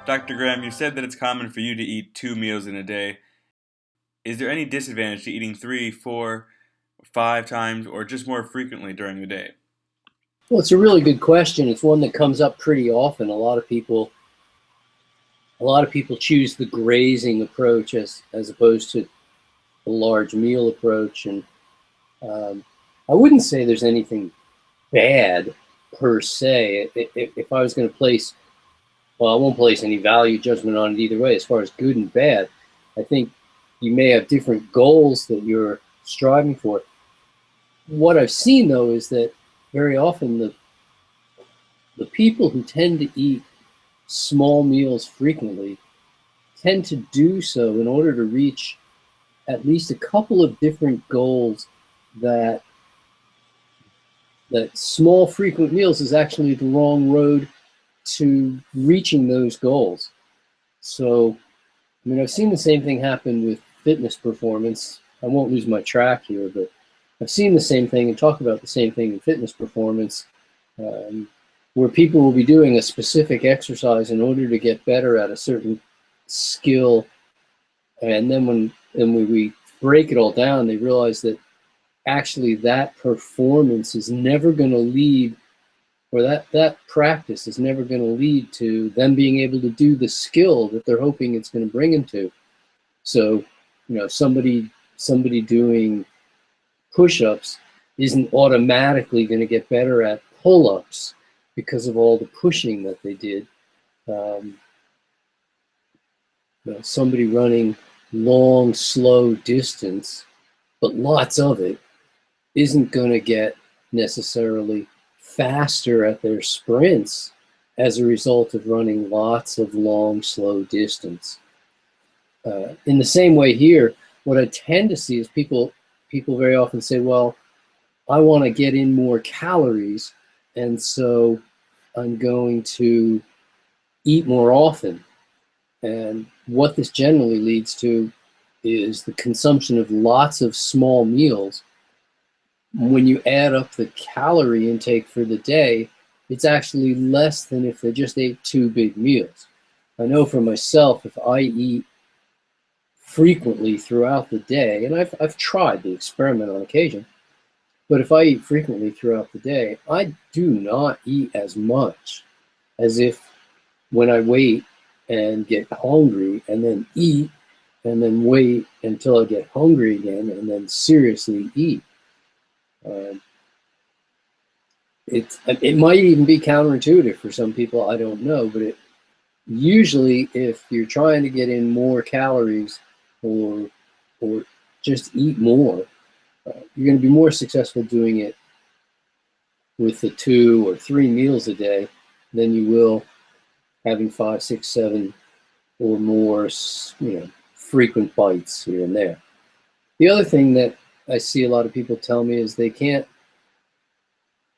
Dr. Graham, you said that it's common for you to eat 2 meals in a day. Is there any disadvantage to eating 3, 4, 5 times, or just more frequently during the day? Well, it's a really good question. It's one that comes up pretty often. A lot of people choose the grazing approach as opposed to a large meal approach, and um, I wouldn't say there's anything bad per se. If I was going to place, well, I won't place any value judgment on it either way. As far as good and bad, I think you may have different goals that you're striving for. What I've seen though is that very often the people who tend to eat small meals frequently tend to do so in order to reach at least a couple of different goals that small frequent meals is actually the wrong road to reaching those goals. So, I mean, I've seen the same thing happen with fitness performance. I won't lose my track here, but I've seen the same thing and talk about the same thing in fitness performance, um, where people will be doing a specific exercise in order to get better at a certain skill, and then when we break it all down, they realize that actually that performance is never going to lead, or that practice is never going to lead to them being able to do the skill that they're hoping it's going to bring them to. So, somebody doing push-ups isn't automatically going to get better at pull-ups because of all the pushing that they did. Um, Somebody running long, slow distance, but lots of it, isn't going to get necessarily faster at their sprints as a result of running lots of long, slow distance. In the same way here, what I tend to see is people very often say, well, I want to get in more calories, and so I'm going to eat more often. And what this generally leads to is the consumption of lots of small meals. When you add up the calorie intake for the day, it's actually less than if they just ate two big meals. I know for myself, if I eat frequently throughout the day, and I've tried the experiment on occasion, but if I eat frequently throughout the day, I do not eat as much as if when I wait and get hungry and then eat and then wait until I get hungry again and then seriously eat. Um, it might even be counterintuitive for some people, I don't know, but it usually, if you're trying to get in more calories or or just eat more, you're going to be more successful doing it with the 2 or 3 meals a day than you will having 5, 6, 7 or more, frequent bites here and there. The other thing that I see a lot of people tell me is they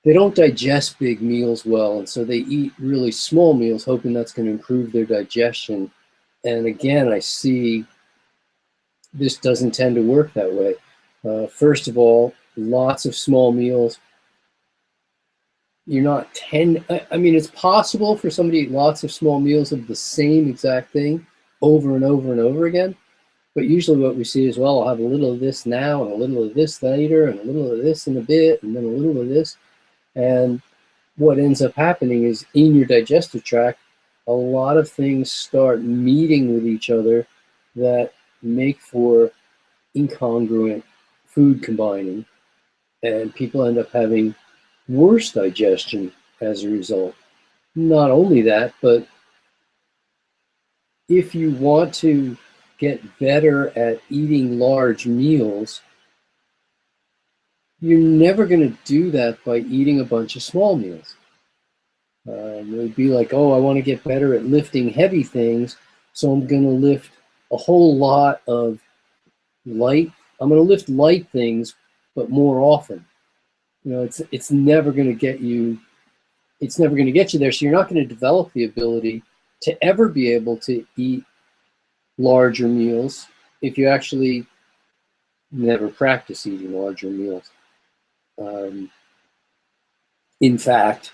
don't digest big meals well, and so they eat really small meals, hoping that's going to improve their digestion. And again, I see this doesn't tend to work that way. First of all, lots of small meals. You're not tend. I mean, it's possible for somebody to eat lots of small meals of the same exact thing over and over and over again. But usually, what we see is, well, I'll have a little of this now, and a little of this later, and a little of this in a bit, and then a little of this. And what ends up happening is in your digestive tract, a lot of things start meeting with each other that make for incongruent food combining, and people end up having worse digestion as a result. Not only that, but if you want to get better at eating large meals, you're never going to do that by eating a bunch of small meals. It would be like, oh, I want to get better at lifting heavy things, so I'm going to lift a whole lot of light. I'm going to lift light things, but more often. It's never going to get you. It's never going to get you there. So you're not going to develop the ability to ever be able to eat larger meals if you actually never practice eating larger meals. Um, in fact,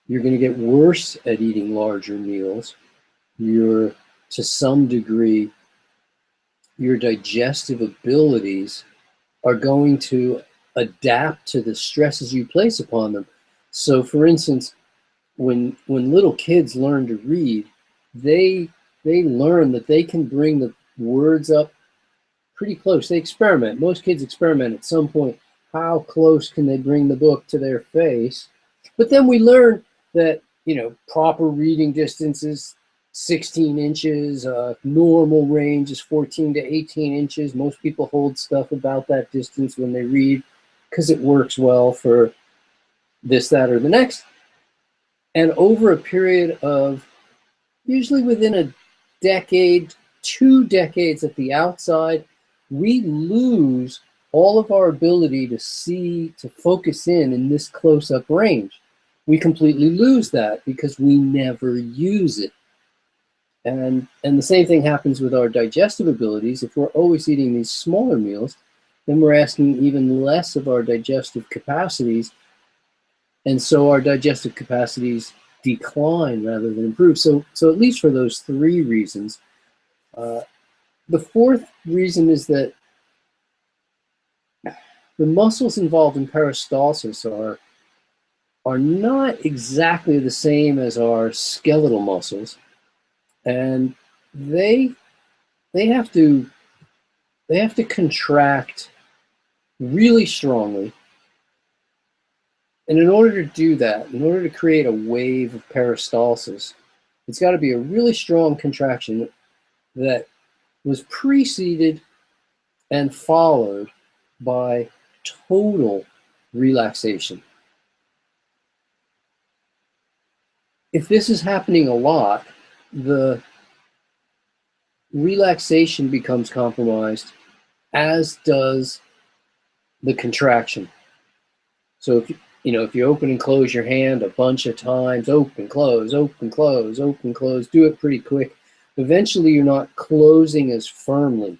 you're going to get worse at eating larger meals your, to some degree, your digestive abilities are going to adapt to the stresses you place upon them. So, for instance, when little kids learn to read, they learn that they can bring the words up pretty close. They experiment. Most kids experiment at some point. How close can they bring the book to their face? But then we learn that, proper reading distance is 16 inches. Normal range is 14 to 18 inches. Most people hold stuff about that distance when they read because it works well for this, that, or the next. And over a period of usually within a decade, 2 decades at the outside, we lose all of our ability to see, to focus in this close-up range. We completely lose that because we never use it. And the same thing happens with our digestive abilities. If we're always eating these smaller meals, then we're asking even less of our digestive capacities. And so our digestive capacities decline rather than improve. So at least for those 3 reasons. The 4th reason is that the muscles involved in peristalsis are not exactly the same as our skeletal muscles, and they have to contract really strongly. And in order to do that, in order to create a wave of peristalsis, it's got to be a really strong contraction that was preceded and followed by total relaxation. If this is happening a lot, the relaxation becomes compromised, as does the contraction. So if you open and close your hand a bunch of times, open, close, open, close, open, close, do it pretty quick. Eventually, you're not closing as firmly.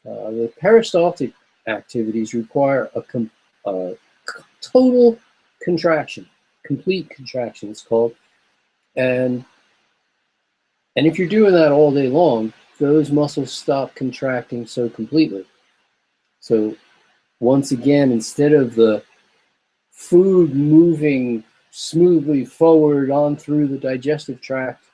The peristaltic activities require a total contraction, complete contraction, it's called. And if you're doing that all day long, those muscles stop contracting so completely. So once again, instead of the food moving smoothly forward on through the digestive tract,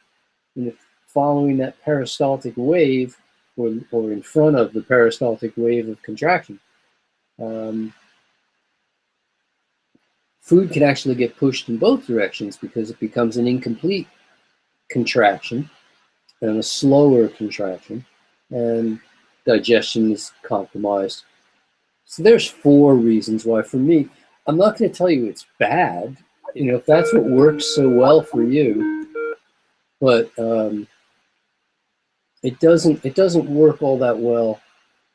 following that peristaltic wave, or in front of the peristaltic wave of contraction, food can actually get pushed in both directions because it becomes an incomplete contraction and a slower contraction, and digestion is compromised. So there's 4 reasons why, for me, I'm not going to tell you it's bad, if that's what works so well for you, but it doesn't work all that well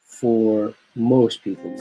for most people.